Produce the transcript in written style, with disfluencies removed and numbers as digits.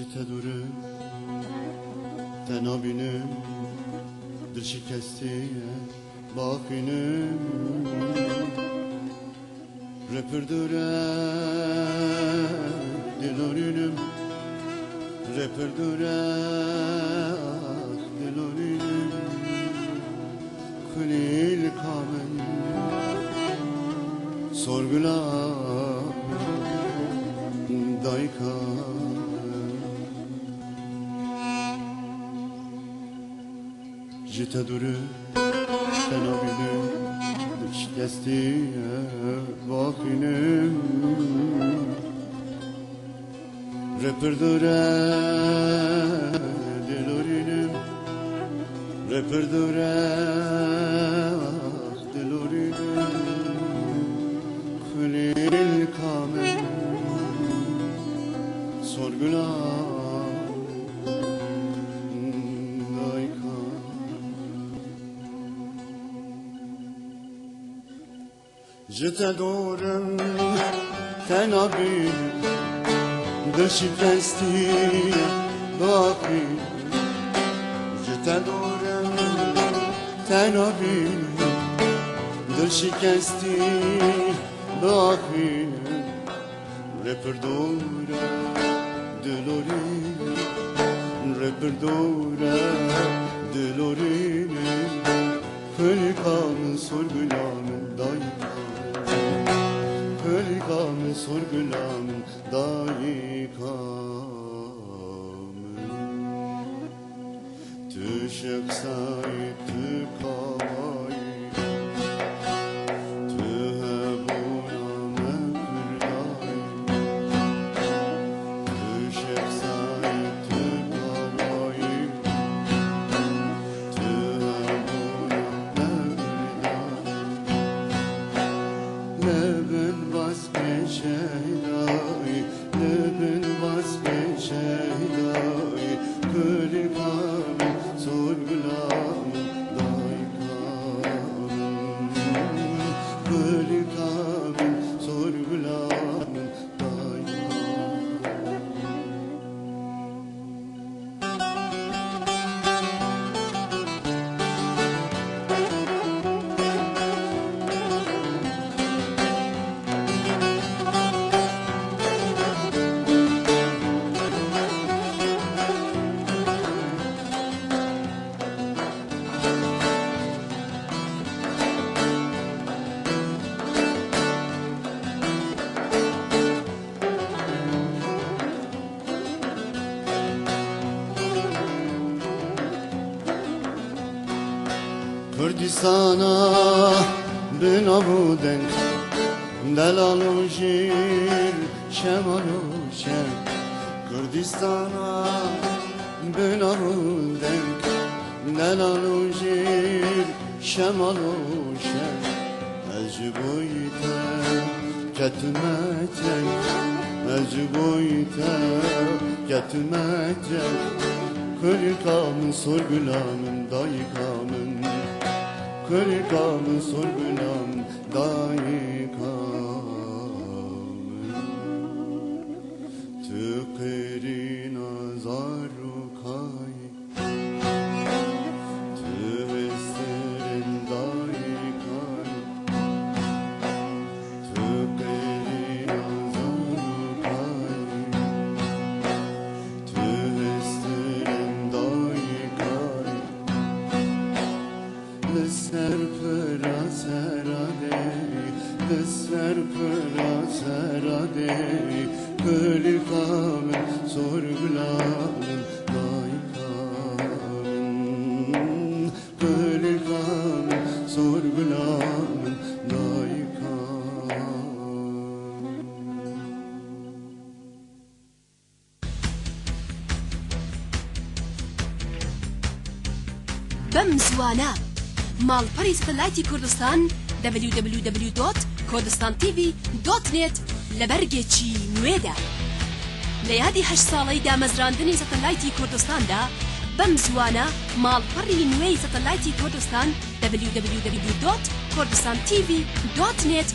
جته دوره تنابینم دل شکسته باقینم رپر دوره دلارینم رپر دوره دلارینم کنیل کامل sorgular dayka jete duru tenabine şikesti vakine reperdure delorinem reperdure delorinem Kulil kamen sorgular dayka Jete dorem tenabin Dışıkesti baki Jete dorem tenabin Dışıkesti Bakın reperdura delorine reperdura delorine Hırkamı sorgulamı dayıkamı Hırkamı sorgulamı dayıkamı Tüşek sahip tıkavayı Leben vazgeçeyday, leben vazgeçeyday Kırıkamın sorgulamın daykamın Kırıkamın sorgulamın daykamın Kürdistan'a binabuden delalu jir şemalu şer Kürdistan'a binabuden delalu jir şemalu şer Ecboyte ketmete Ecboyte ketmete Kırkamın sorgulamın dayıkamın Kırkamın sorgulamın dayıkamın Tükerin azarukay Tüvesterin dayıkay Tükerin azarukay Tüvesterin dayıkay Ser pıra serade Ser pıra serade Kırıkamın sorgulamın daykamın Kırıkamın sorgulamın daykamın بمزوانا ماڵپەڕی سەتەلایتی کوردستان www.kurdistantv.net لە بەرگێکی نوێدا لە یادی 8 ساڵەی دامەزراندنی سەتەلایتی کوردستاندا بەم زوانە ماڵپەڕی نوێی سەتەلایتی کوردستان www.kurdistantv.net